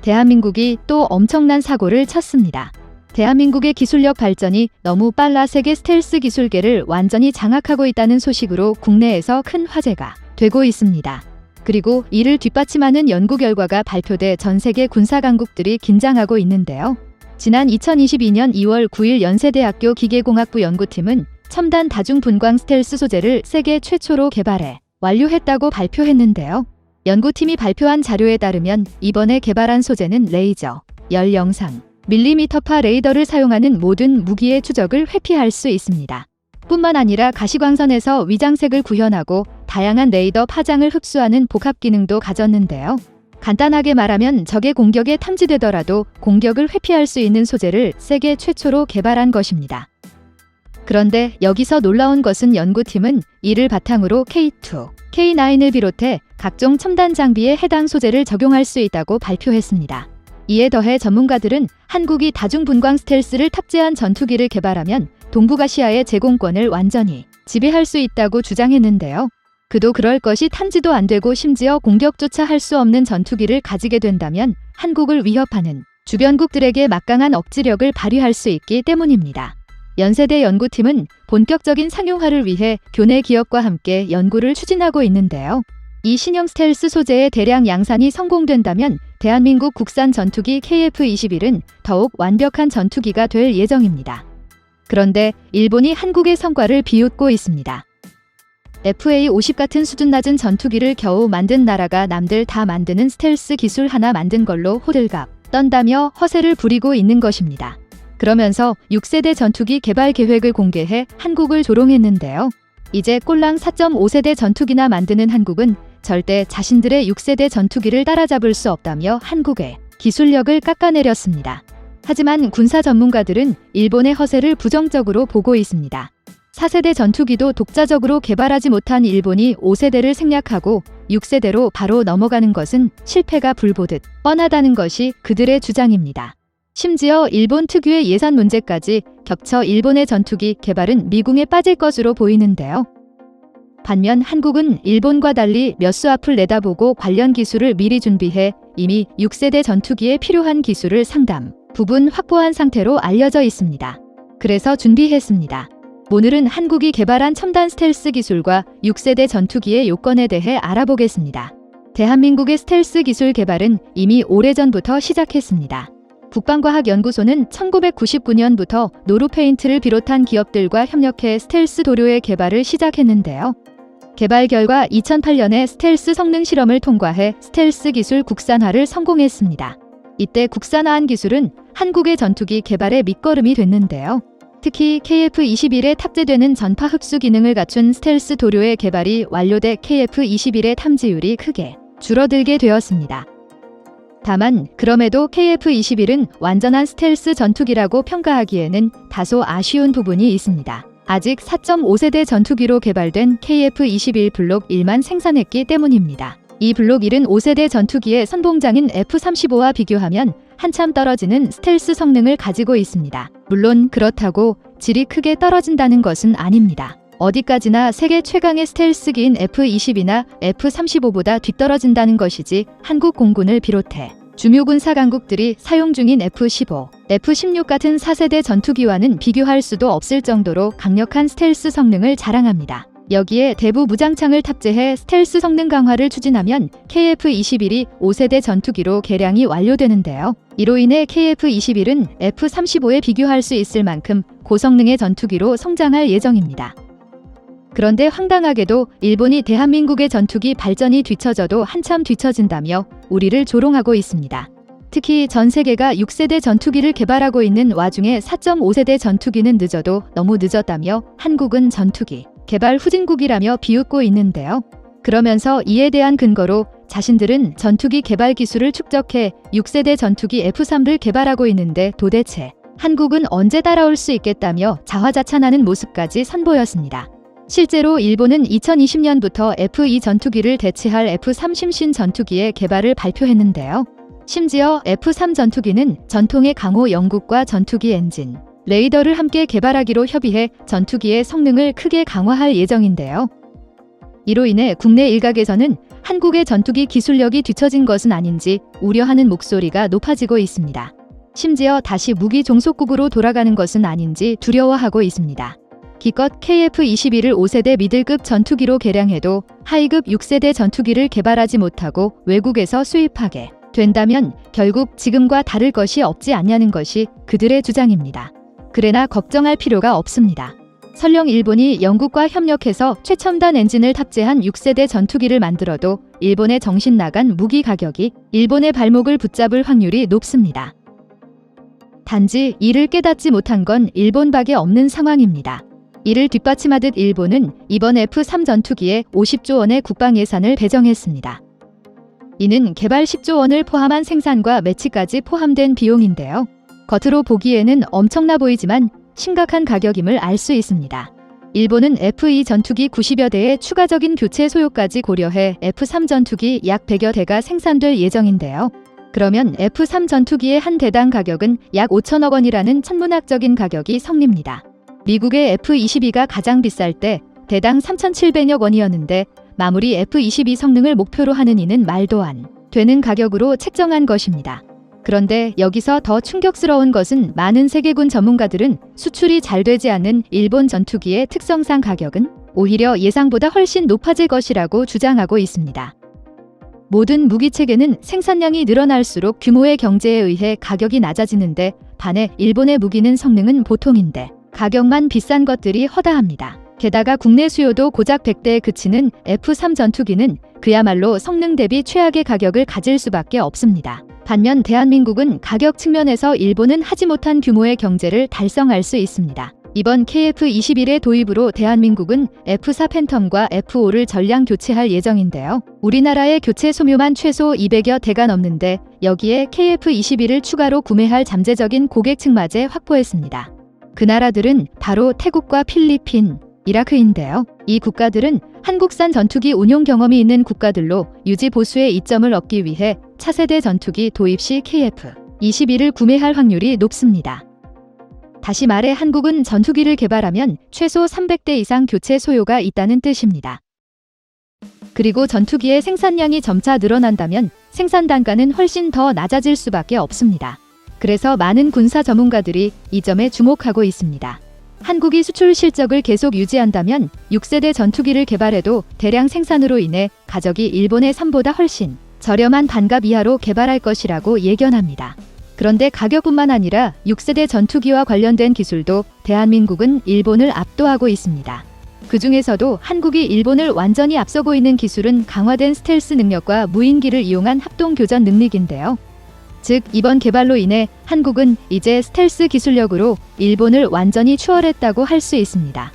대한민국이 또 엄청난 사고를 쳤습니다. 대한민국의 기술력 발전이 너무 빨라 세계 스텔스 기술계를 완전히 장악하고 있다는 소식으로 국내에서 큰 화제가 되고 있습니다. 그리고 이를 뒷받침하는 연구 결과가 발표돼 전 세계 군사 강국들이 긴장하고 있는데요. 지난 2022년 2월 9일 연세대학교 기계공학부 연구팀은 첨단 다중분광 스텔스 소재를 세계 최초로 개발해 완료했다고 발표했는데요. 연구팀이 발표한 자료에 따르면 이번에 개발한 소재는 레이저, 열 영상, 밀리미터파 레이더를 사용하는 모든 무기의 추적을 회피할 수 있습니다. 뿐만 아니라 가시광선에서 위장색을 구현하고 다양한 레이더 파장을 흡수하는 복합 기능도 가졌는데요. 간단하게 말하면 적의 공격에 탐지되더라도 공격을 회피할 수 있는 소재를 세계 최초로 개발한 것입니다. 그런데 여기서 놀라운 것은 연구팀은 이를 바탕으로 K2, K9을 비롯해 각종 첨단 장비에 해당 소재를 적용할 수 있다고 발표했습니다. 이에 더해 전문가들은 한국이 다중분광 스텔스를 탑재한 전투기를 개발하면 동북아시아의 제공권을 완전히 지배할 수 있다고 주장했는데요. 그도 그럴 것이 탐지도 안 되고 심지어 공격조차 할 수 없는 전투기를 가지게 된다면 한국을 위협하는 주변국들에게 막강한 억지력을 발휘할 수 있기 때문입니다. 연세대 연구팀은 본격적인 상용화를 위해 교내 기업과 함께 연구를 추진하고 있는데요. 이 신형 스텔스 소재의 대량 양산이 성공된다면 대한민국 국산 전투기 KF-21은 더욱 완벽한 전투기가 될 예정입니다. 그런데 일본이 한국의 성과를 비웃고 있습니다. FA-50 같은 수준 낮은 전투기를 겨우 만든 나라가 남들 다 만드는 스텔스 기술 하나 만든 걸로 호들갑 떤다며 허세를 부리고 있는 것입니다. 그러면서 6세대 전투기 개발 계획을 공개해 한국을 조롱했는데요. 이제 꼴랑 4.5세대 전투기나 만드는 한국은 절대 자신들의 6세대 전투기를 따라잡을 수 없다며 한국의 기술력을 깎아내렸습니다. 하지만 군사 전문가들은 일본의 허세를 부정적으로 보고 있습니다. 4세대 전투기도 독자적으로 개발하지 못한 일본이 5세대를 생략하고 6세대로 바로 넘어가는 것은 실패가 불보듯 뻔하다는 것이 그들의 주장입니다. 심지어 일본 특유의 예산 문제까지 겹쳐 일본의 전투기 개발은 미궁에 빠질 것으로 보이는데요. 반면 한국은 일본과 달리 몇 수 앞을 내다보고 관련 기술을 미리 준비해 이미 6세대 전투기에 필요한 기술을 상당 부분 확보한 상태로 알려져 있습니다. 그래서 준비했습니다. 오늘은 한국이 개발한 첨단 스텔스 기술과 6세대 전투기의 요건에 대해 알아보겠습니다. 대한민국의 스텔스 기술 개발은 이미 오래전부터 시작했습니다. 국방과학연구소는 1999년부터 노루페인트를 비롯한 기업들과 협력해 스텔스 도료의 개발을 시작했는데요. 개발 결과 2008년에 스텔스 성능 실험을 통과해 스텔스 기술 국산화를 성공했습니다. 이때 국산화한 기술은 한국의 전투기 개발의 밑거름이 됐는데요. 특히 KF-21에 탑재되는 전파 흡수 기능을 갖춘 스텔스 도료의 개발이 완료돼 KF-21의 탐지율이 크게 줄어들게 되었습니다. 다만 그럼에도 KF-21은 완전한 스텔스 전투기라고 평가하기에는 다소 아쉬운 부분이 있습니다. 아직 4.5세대 전투기로 개발된 KF-21 블록 1만 생산했기 때문입니다. 이 블록 1은 5세대 전투기의 선봉장인 F-35와 비교하면 한참 떨어지는 스텔스 성능을 가지고 있습니다. 물론 그렇다고 질이 크게 떨어진다는 것은 아닙니다. 어디까지나 세계 최강의 스텔스기인 F-20이나 F-35보다 뒤떨어진다는 것이지 한국 공군을 비롯해 주요 군사 강국들이 사용 중인 F-15, F-16 같은 4세대 전투기와는 비교할 수도 없을 정도로 강력한 스텔스 성능을 자랑합니다. 여기에 대부 무장창을 탑재해 스텔스 성능 강화를 추진하면 KF-21이 5세대 전투기로 개량이 완료되는데요. 이로 인해 KF-21은 F-35에 비교할 수 있을 만큼 고성능의 전투기로 성장할 예정입니다. 그런데 황당하게도 일본이 대한민국의 전투기 발전이 뒤처져도 한참 뒤처진다며 우리를 조롱하고 있습니다. 특히 전 세계가 6세대 전투기를 개발하고 있는 와중에 4.5세대 전투기는 늦어도 너무 늦었다며 한국은 전투기 개발 후진국이라며 비웃고 있는데요. 그러면서 이에 대한 근거로 자신들은 전투기 개발 기술을 축적해 6세대 전투기 F-3를 개발하고 있는데 도대체 한국은 언제 따라올 수 있겠다며 자화자찬하는 모습까지 선보였습니다. 실제로 일본은 2020년부터 F-2 전투기를 대체할 F-3 신 전투기의 개발을 발표했는데요. 심지어 F-3 전투기는 전통의 강호 영국과 전투기 엔진, 레이더를 함께 개발하기로 협의해 전투기의 성능을 크게 강화할 예정인데요. 이로 인해 국내 일각에서는 한국의 전투기 기술력이 뒤처진 것은 아닌지 우려하는 목소리가 높아지고 있습니다. 심지어 다시 무기 종속국으로 돌아가는 것은 아닌지 두려워하고 있습니다. 기껏 KF-21을 5세대 미들급 전투기로 개량해도 하이급 6세대 전투기를 개발하지 못하고 외국에서 수입하게 된다면 결국 지금과 다를 것이 없지 않냐는 것이 그들의 주장입니다. 그러나 걱정할 필요가 없습니다. 설령 일본이 영국과 협력해서 최첨단 엔진을 탑재한 6세대 전투기를 만들어도 일본의 정신 나간 무기 가격이 일본의 발목을 붙잡을 확률이 높습니다. 단지 이를 깨닫지 못한 건 일본밖에 없는 상황입니다. 이를 뒷받침하듯 일본은 이번 F3 전투기에 50조 원의 국방 예산을 배정했습니다. 이는 개발 10조 원을 포함한 생산과 매치까지 포함된 비용인데요. 겉으로 보기에는 엄청나 보이지만 심각한 가격임을 알 수 있습니다. 일본은 F2 전투기 90여 대의 추가적인 교체 소요까지 고려해 F3 전투기 약 100여 대가 생산될 예정인데요. 그러면 F3 전투기의 한 대당 가격은 약 5천억 원이라는 천문학적인 가격이 성립니다. 미국의 F22가 가장 비쌀 때 대당 3,700여 원이었는데 마무리 F22 성능을 목표로 하는 이는 말도 안 되는 가격으로 책정한 것입니다. 그런데 여기서 더 충격스러운 것은 많은 세계군 전문가들은 수출이 잘 되지 않는 일본 전투기의 특성상 가격은 오히려 예상보다 훨씬 높아질 것이라고 주장하고 있습니다. 모든 무기체계는 생산량이 늘어날수록 규모의 경제에 의해 가격이 낮아지는데 반해 일본의 무기는 성능은 보통인데 가격만 비싼 것들이 허다합니다. 게다가 국내 수요도 고작 100대에 그치는 F3 전투기는 그야말로 성능 대비 최악의 가격을 가질 수밖에 없습니다. 반면 대한민국은 가격 측면에서 일본은 하지 못한 규모의 경제를 달성할 수 있습니다. 이번 KF-21의 도입으로 대한민국은 F4 팬텀과 F5를 전량 교체할 예정인데요. 우리나라의 교체 소묘만 최소 200여 대가 넘는데 여기에 KF-21을 추가로 구매할 잠재적인 고객층마저 확보했습니다. 그 나라들은 바로 태국과 필리핀, 이라크인데요. 이 국가들은 한국산 전투기 운용 경험이 있는 국가들로 유지 보수의 이점을 얻기 위해 차세대 전투기 도입 시 KF-21을 구매할 확률이 높습니다. 다시 말해 한국은 전투기를 개발하면 최소 300대 이상 교체 소요가 있다는 뜻입니다. 그리고 전투기의 생산량이 점차 늘어난다면 생산 단가는 훨씬 더 낮아질 수밖에 없습니다. 그래서 많은 군사 전문가들이 이 점에 주목하고 있습니다. 한국이 수출 실적을 계속 유지한다면 6세대 전투기를 개발해도 대량 생산으로 인해 가격이 일본의 3보다 훨씬 저렴한 반값 이하로 개발할 것이라고 예견합니다. 그런데 가격뿐만 아니라 6세대 전투기와 관련된 기술도 대한민국은 일본을 압도하고 있습니다. 그 중에서도 한국이 일본을 완전히 앞서고 있는 기술은 강화된 스텔스 능력과 무인기를 이용한 합동교전 능력인데요. 즉 이번 개발로 인해 한국은 이제 스텔스 기술력으로 일본을 완전히 추월했다고 할 수 있습니다.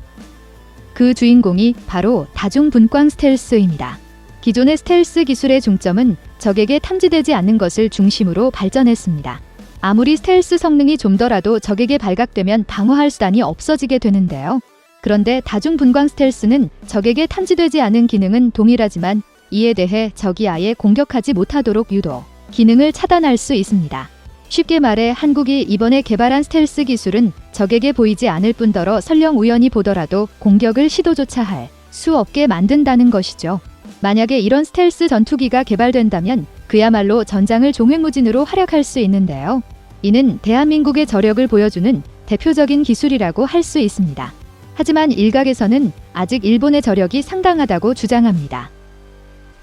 그 주인공이 바로 다중분광 스텔스입니다. 기존의 스텔스 기술의 중점은 적에게 탐지되지 않는 것을 중심으로 발전했습니다. 아무리 스텔스 성능이 좀더라도 적에게 발각되면 방어할 수단이 없어지게 되는데요. 그런데 다중분광 스텔스는 적에게 탐지되지 않은 기능은 동일하지만 이에 대해 적이 아예 공격하지 못하도록 유도 기능을 차단할 수 있습니다. 쉽게 말해 한국이 이번에 개발한 스텔스 기술은 적에게 보이지 않을 뿐더러 설령 우연히 보더라도 공격을 시도조차 할 수 없게 만든다는 것이죠. 만약에 이런 스텔스 전투기가 개발된다면 그야말로 전장을 종횡무진으로 활약할 수 있는데요. 이는 대한민국의 저력을 보여주는 대표적인 기술이라고 할 수 있습니다. 하지만 일각에서는 아직 일본의 저력이 상당하다고 주장합니다.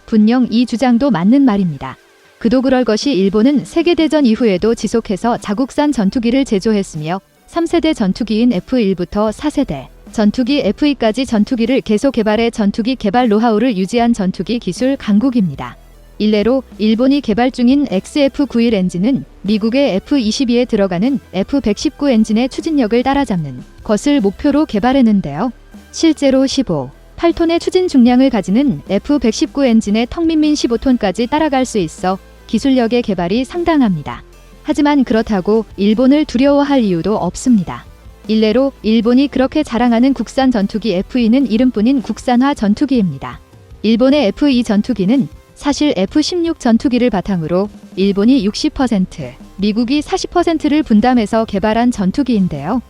분명 이 주장도 맞는 말입니다. 그도 그럴 것이 일본은 세계대전 이후에도 지속해서 자국산 전투기를 제조했으며 3세대 전투기인 F1부터 4세대 전투기 F2까지 전투기를 계속 개발해 전투기 개발 노하우를 유지한 전투기 기술 강국입니다. 일례로 일본이 개발 중인 XF91 엔진은 미국의 F22에 들어가는 F119 엔진의 추진력을 따라잡는 것을 목표로 개발했는데요. 실제로 8톤의 추진 중량을 가지는 F119 엔진의 턱민민 15톤까지 따라갈 수 있어 기술력의 개발이 상당합니다. 하지만 그렇다고 일본을 두려워할 이유도 없습니다. 일례로 일본이 그렇게 자랑하는 국산 전투기 F2는 이름뿐인 국산화 전투기입니다. 일본의 F2 전투기는 사실 F16 전투기를 바탕으로 일본이 60%, 미국이 40%를 분담해서 개발한 전투기인데요.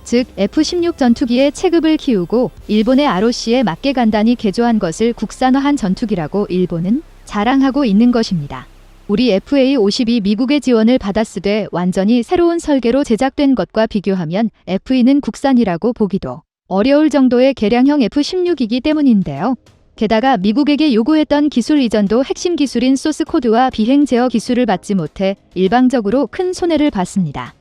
즉 F-16 전투기의 체급을 키우고 일본의 ROC에 맞게 간단히 개조한 것을 국산화한 전투기라고 일본은 자랑하고 있는 것입니다. 우리 FA-52 미국의 지원을 받았으되 완전히 새로운 설계로 제작된 것과 비교하면 F-2는 국산이라고 보기도 어려울 정도의 개량형 F-16이기 때문인데요. 게다가 미국에게 요구했던 기술 이전도 핵심 기술인 소스코드와 비행 제어 기술을 받지 못해 일방적으로 큰 손해를 봤습니다.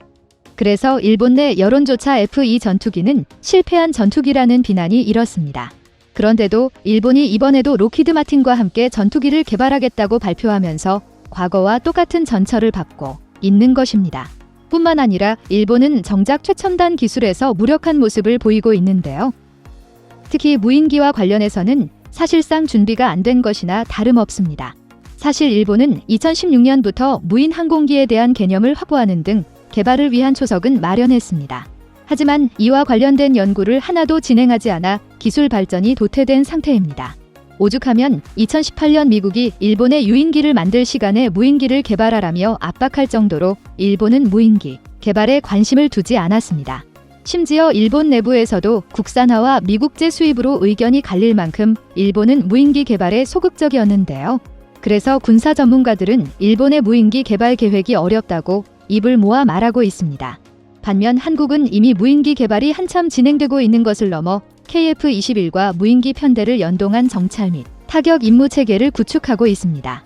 그래서 일본 내 여론조차 F-2 전투기는 실패한 전투기라는 비난이 일었습니다. 그런데도 일본이 이번에도 록히드 마틴과 함께 전투기를 개발하겠다고 발표하면서 과거와 똑같은 전철을 밟고 있는 것입니다. 뿐만 아니라 일본은 정작 최첨단 기술에서 무력한 모습을 보이고 있는데요. 특히 무인기와 관련해서는 사실상 준비가 안 된 것이나 다름없습니다. 사실 일본은 2016년부터 무인 항공기에 대한 개념을 확보하는 등 개발을 위한 초석은 마련했습니다. 하지만 이와 관련된 연구를 하나도 진행하지 않아 기술 발전이 도태된 상태입니다. 오죽하면 2018년 미국이 일본의 유인기를 만들 시간에 무인기를 개발하라며 압박할 정도로 일본은 무인기 개발에 관심을 두지 않았습니다. 심지어 일본 내부에서도 국산화와 미국제 수입으로 의견이 갈릴 만큼 일본은 무인기 개발에 소극적이었는데요. 그래서 군사 전문가들은 일본의 무인기 개발 계획이 어렵다고 입을 모아 말하고 있습니다. 반면 한국은 이미 무인기 개발이 한참 진행되고 있는 것을 넘어 KF-21과 무인기 편대를 연동한 정찰 및 타격 임무 체계를 구축하고 있습니다.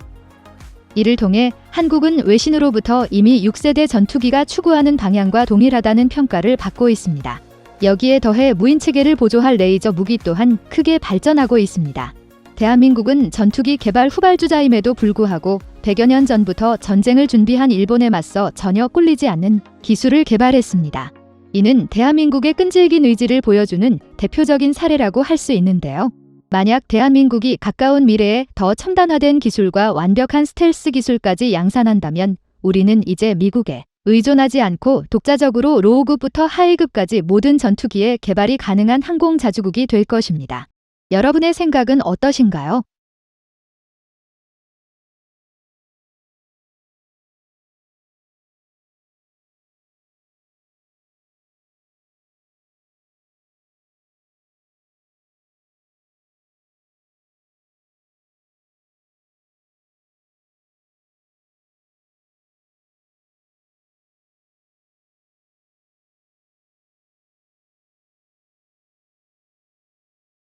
이를 통해 한국은 외신으로부터 이미 6세대 전투기가 추구하는 방향과 동일하다는 평가를 받고 있습니다. 여기에 더해 무인 체계를 보조할 레이저 무기 또한 크게 발전하고 있습니다. 대한민국은 전투기 개발 후발주자임에도 불구하고 100여 년 전부터 전쟁을 준비한 일본에 맞서 전혀 꿀리지 않는 기술을 개발했습니다. 이는 대한민국의 끈질긴 의지를 보여주는 대표적인 사례라고 할 수 있는데요. 만약 대한민국이 가까운 미래에 더 첨단화된 기술과 완벽한 스텔스 기술까지 양산한다면 우리는 이제 미국에 의존하지 않고 독자적으로 로우급부터 하이급까지 모든 전투기의 개발이 가능한 항공자주국이 될 것입니다. 여러분의 생각은 어떠신가요?